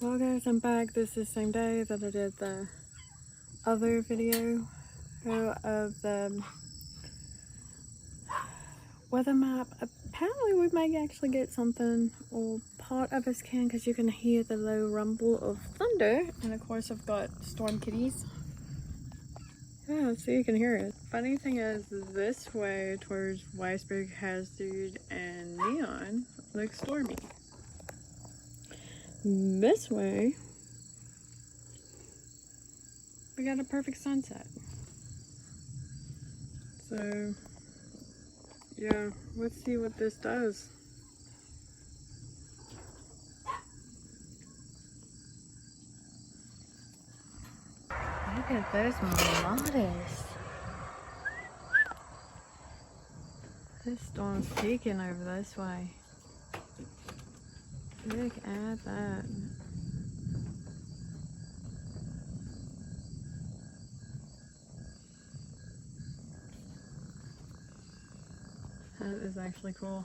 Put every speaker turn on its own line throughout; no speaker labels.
Well guys, I'm back. This is the same day that I did the other video of the weather map. Apparently we may actually get something, or part of us can, because you can hear the low rumble of thunder. And of course I've got storm kitties. Yeah, so you can hear it. Funny thing is, this way towards Weisberg, Hazard, and Neon looks stormy. This way we got a perfect sunset. So yeah, let's see what this does. Look at those mottos. This storm's peeking over this way. Look at that. That is actually cool.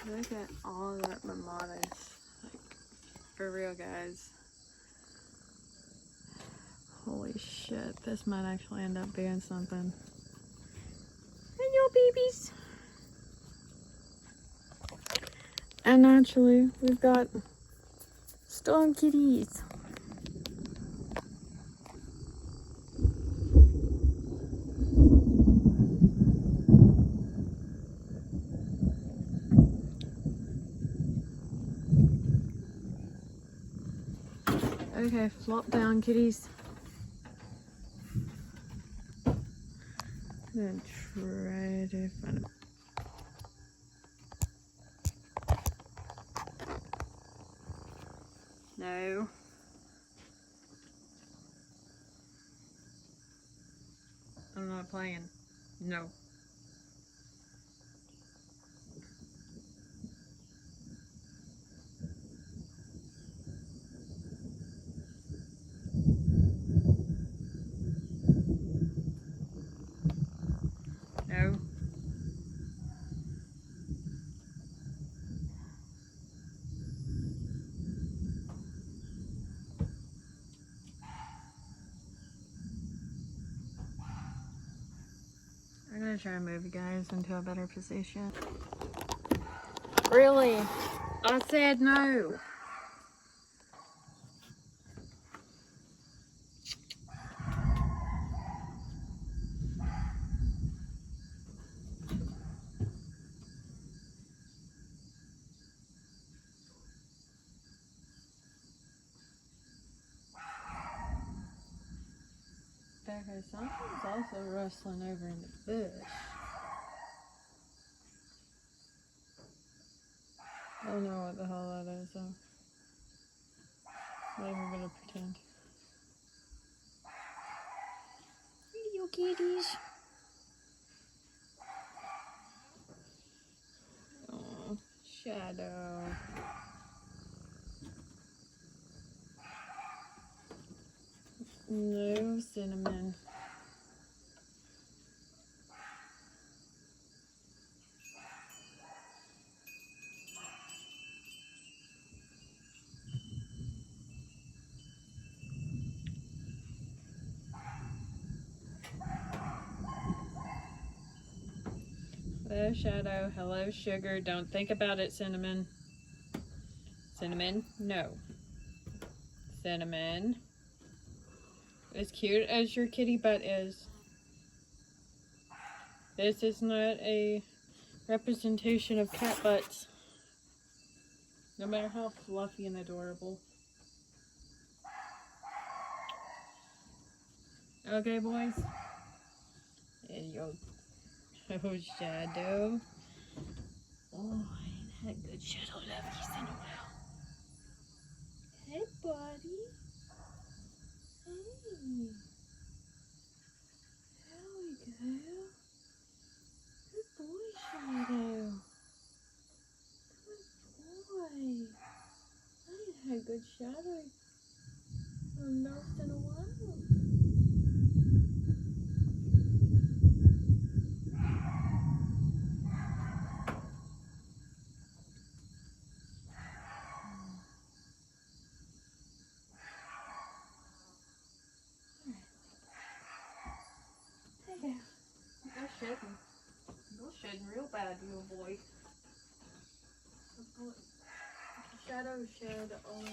Look at all that mimotis. Like, for real, guys. Holy shit, this might actually end up being something. Hello, babies. And actually, we've got storm kitties. Okay, flop down, kitties. I'm gonna try to find it. No. I'm not playing. No. No. I'm gonna try and move you guys into a better position. Really? I said no. Okay, something's also rustling over in the bush. I don't know what the hell that is, though. Not even gonna pretend. Hello, kitties. Oh, Shadow. No, Cinnamon. Hello, Shadow. Hello, Sugar. Don't think about it, Cinnamon. Cinnamon? No. Cinnamon. As cute as your kitty butt is, this is not a representation of cat butts. No matter how fluffy and adorable. Okay, boys? There you go. Oh, Shadow. Oh, I ain't had a good Shadow loveies in a while. Hey, buddy. Hey. There we go. Good boy, Shadow. Good boy. I ain't had a good Shadow in a while. shedding real bad, little boy. Shadow shed on me.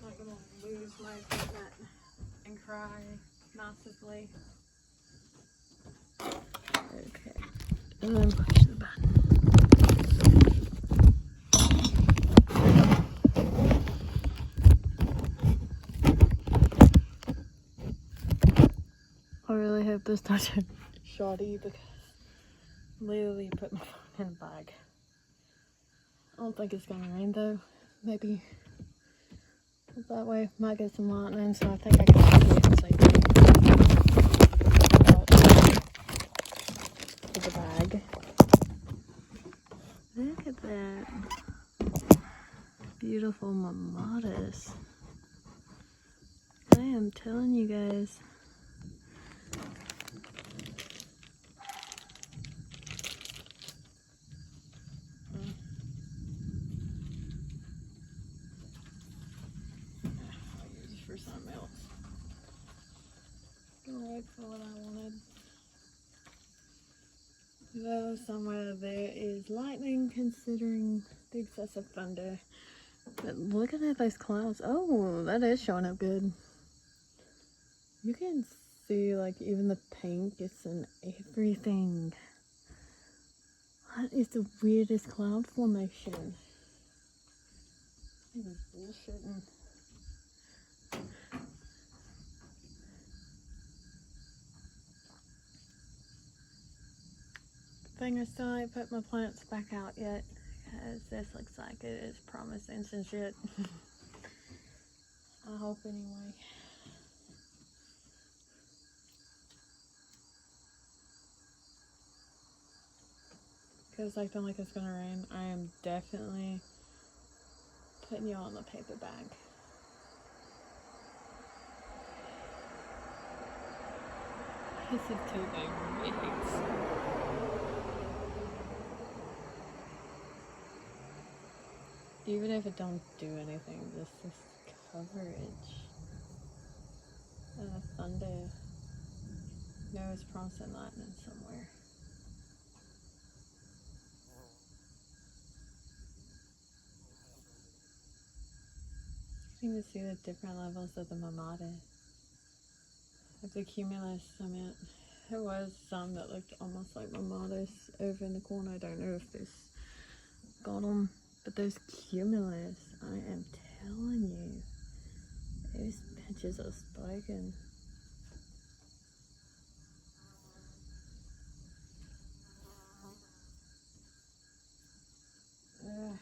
Not gonna lose my equipment and cry massively. Okay, and then push the button. I really hope this doesn't shoddy because I literally put my phone in a bag. I don't think it's gonna rain though. Maybe that way might get some lightning, so I think I can get it safely. With the bag. Look at that. Beautiful mamadas. I am telling you guys. I'll use it for something else. Gonna wait for what I wanted. Though somewhere there is lightning considering the excessive thunder. But look at those clouds. Oh, that is showing up good. You can see like even the pink is in everything. That is the weirdest cloud formation. I was bullshitting. Thing I still ain't put my plants back out yet. Because this looks like it is promising some shit. I hope anyway. Because I feel like it's gonna rain. I am definitely putting you all in the paper bag. This is too big for me. Even if it don't do anything, this is coverage. And the thunder. No, it's promising lightning somewhere. You can see the different levels of the mamada. Of the cumulus, I mean, there was some that looked almost like mamadas over in the corner. I don't know if this got them, but those cumulus, I am telling you, those bitches are spiking. Ugh.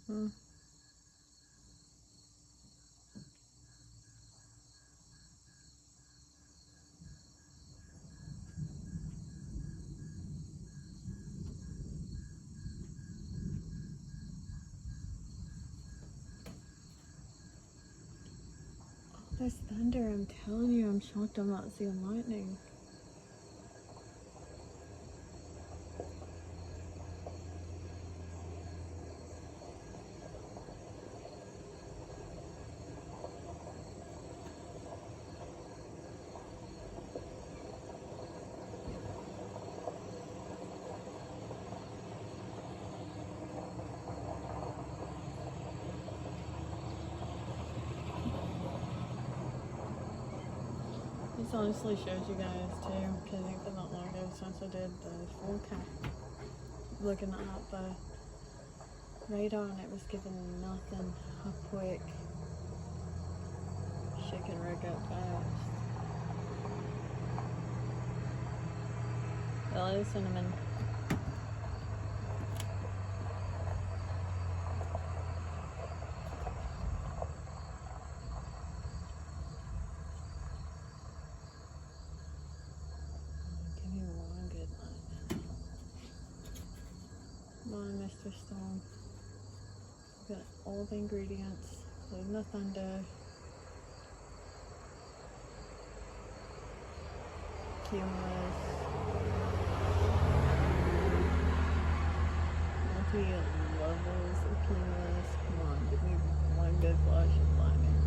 Hmm. This thunder, I'm telling you, I'm shocked I'm not seeing lightning. This honestly shows you guys too, because it's been that long ago since I did the forecast. Looking at the radar and it was giving nothing. How quick she can rig up fast. Hello, Cinnamon. Give me one good night. Come on, Mr. Storm. Got all the ingredients, including the thunder, cumulus, multi-levels of cumulus. Come on, give me one good flash of lightning.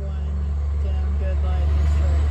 One damn good lightning strike.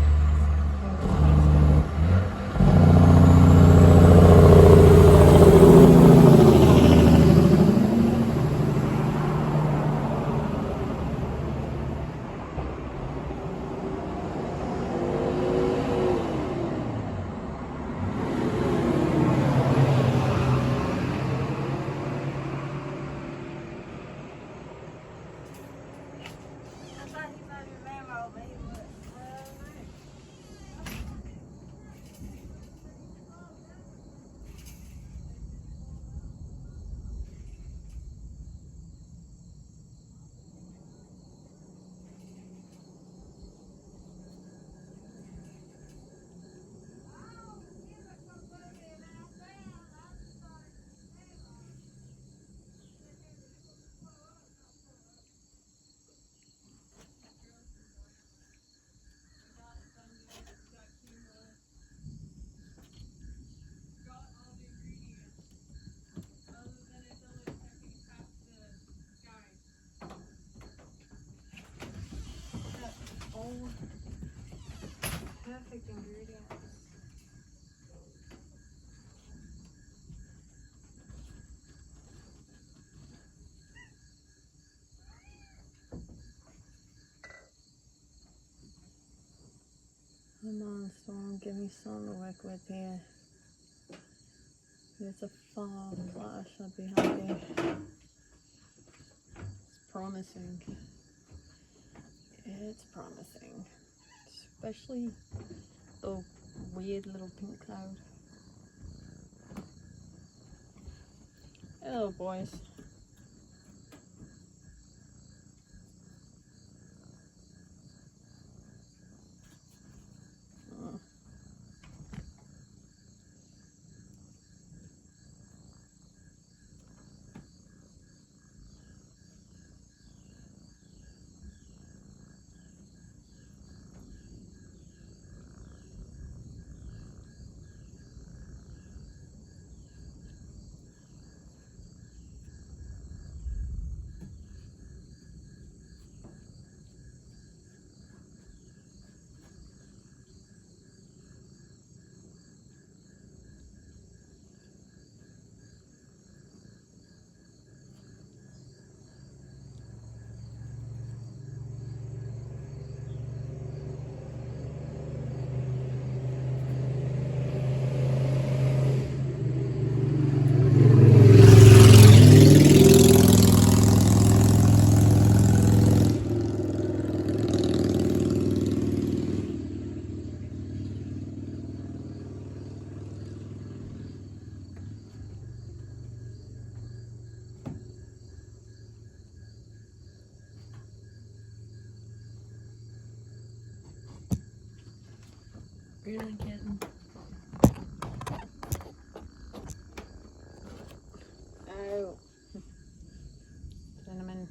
Perfect ingredients. Come on, Storm, give me something to work with here. If it's a fall flash, I'd be happy. It's promising. It's promising. Especially the weird little pink cloud. Hello, boys. Really getting. Oh. Cinnamon.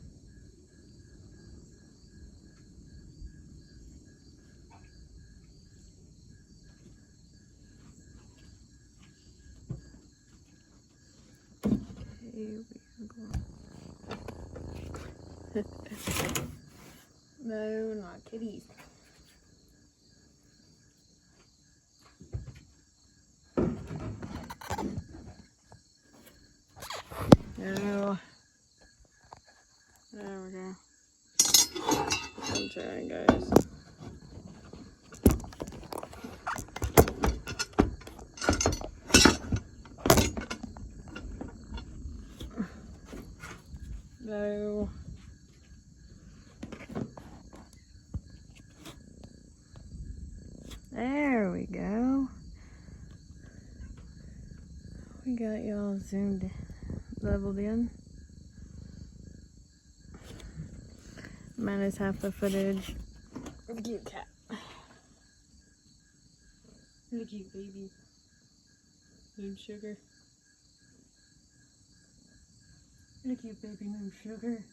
Here we go. No, not kitties. No. There we go. I'm trying, guys. There we go. We got y'all zoomed, leveled in. Minus half the footage of the cute cat. Look cute baby. Moon sugar. Look cute baby moon sugar.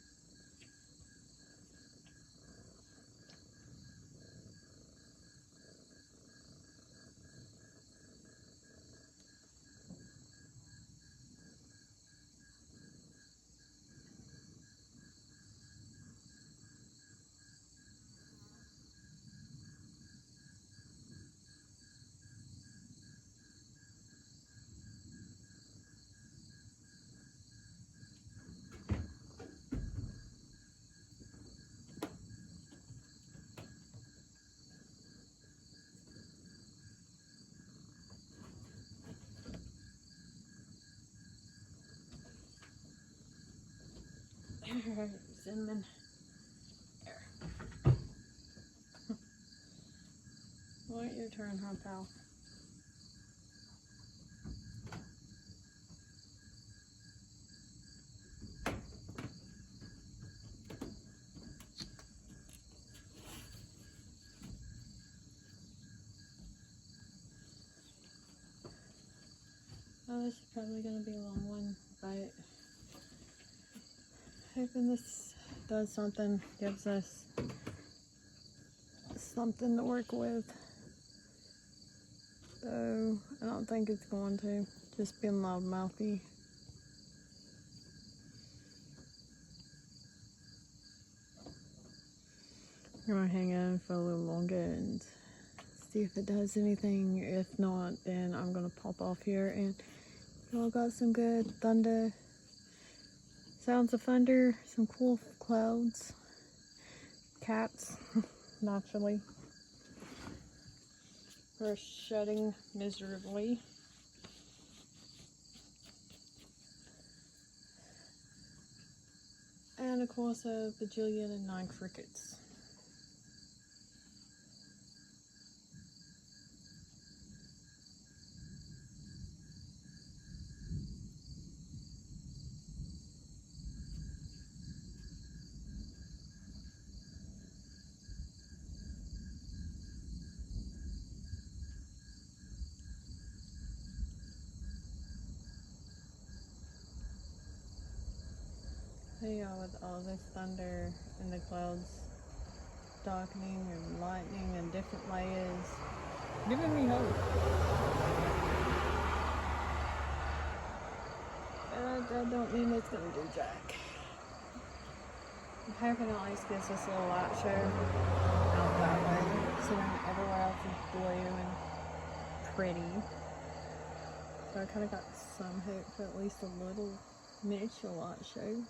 Cinnamon. There. Wait your turn, huh, pal? Oh, this is probably going to be a long one, but hoping this does something, gives us something to work with. So, I don't think it's going to. Just being loudmouthy. I'm going to hang on for a little longer and see if it does anything. If not, then I'm going to pop off here, and y'all got some good thunder. Sounds of thunder, some cool clouds. Cats, naturally. We're shedding miserably. And of course a bajillion and 9 crickets. Yeah, with all this thunder and the clouds darkening and lightning and different layers, giving me hope. But I don't mean it's gonna do jack. I'm hoping at least gives us a little light show out that way, so everywhere else is blue and pretty. So I kind of got some hope for at least a little miniature light show.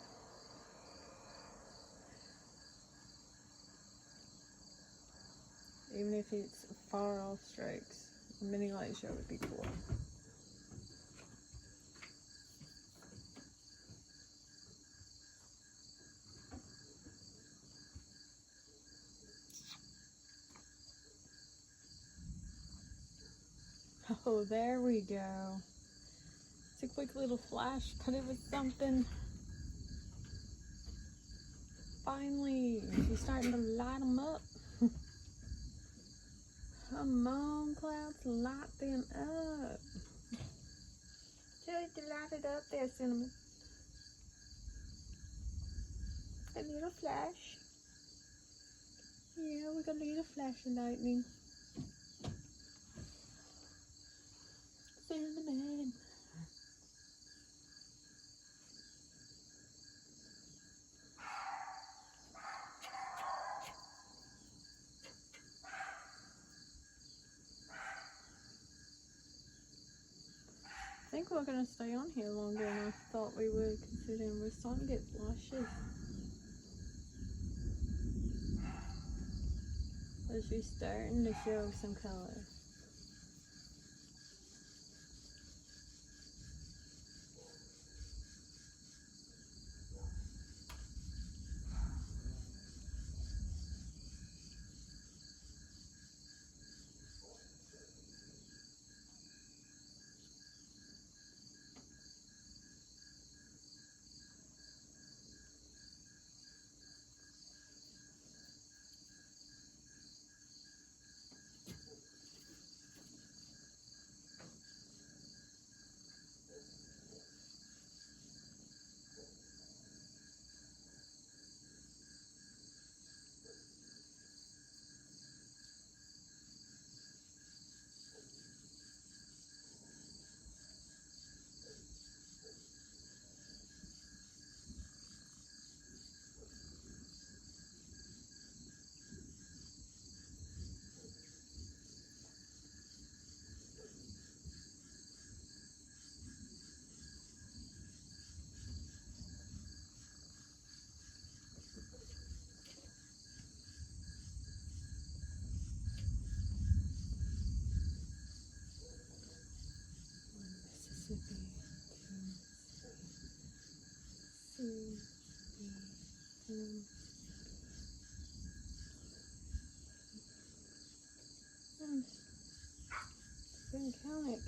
Even if it's far off strokes, a mini light show would be cool. Oh, there we go. It's a quick little flash, but it was something. Finally, she's starting to light them up. Come on, clouds, light them up. Just light it up there, Cinnamon. A little flash. Yeah, we got a little flash of lightning. Cinnamon. I think we're going to stay on here longer than I thought we would, considering we're starting to get flashes. But she's starting to show some color.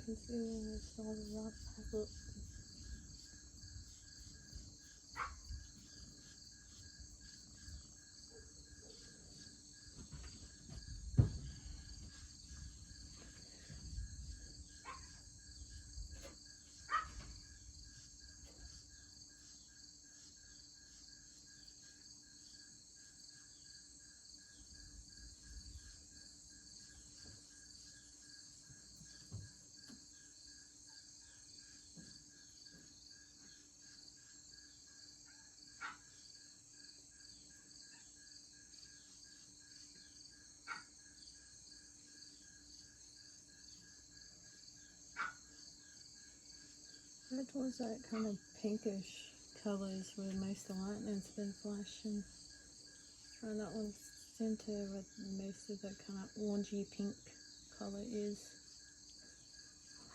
concealing this all the rough look. That was that kind of pinkish colors where most of the lightning's been flashing. Try that one center with most of that kind of orangey pink color is.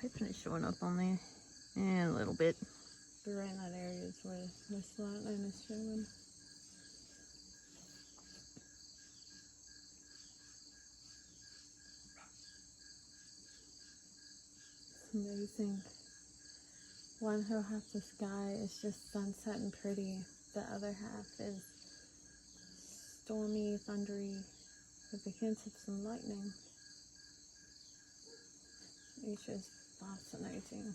Hoping it's showing up on there. Yeah, a little bit. But around that area is where most of the lightning is showing. It's amazing. One whole half the sky is just sunset and pretty. The other half is stormy, thundery, with the hints of some lightning. It's just fascinating.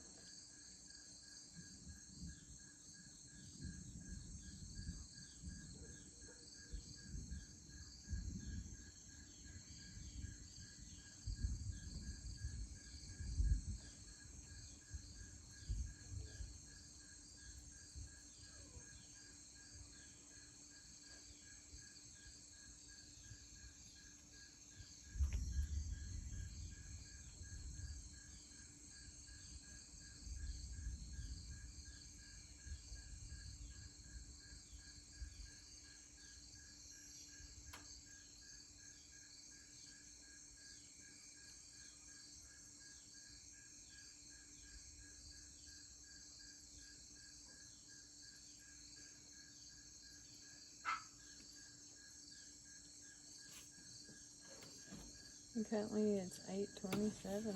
Apparently it's 8:27.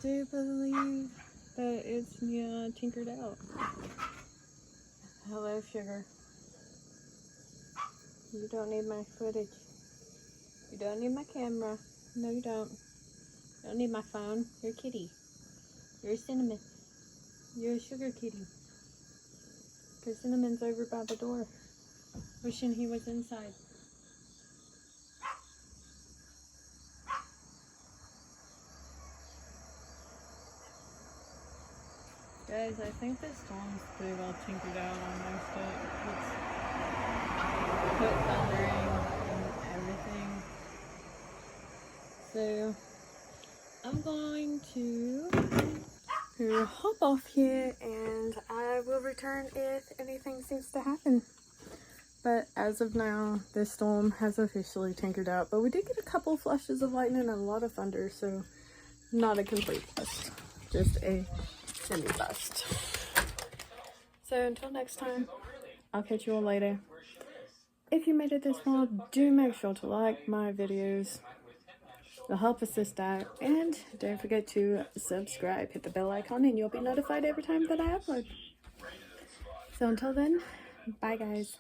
do believe that it's tinkered out. Hello, sugar. You don't need my footage. You don't need my camera. No, you don't. You don't need my phone. You're a kitty. You're a cinnamon. You're a sugar kitty. Because Cinnamon's over by the door, wishing he was inside. Guys, I think this storm's pretty well tinkered out on most of it. It's put thundering and everything. So, I'm going to hop off here and I will return if anything seems to happen. But as of now, this storm has officially tinkered out. But we did get a couple flashes of lightning and a lot of thunder, so not a complete bust, just a semi-bust. So until next time, I'll catch you all later. If you made it this far, do make sure to like my videos. It'll help assist out, and don't forget to subscribe. Hit the bell icon and you'll be notified every time that I upload. So until then, bye guys.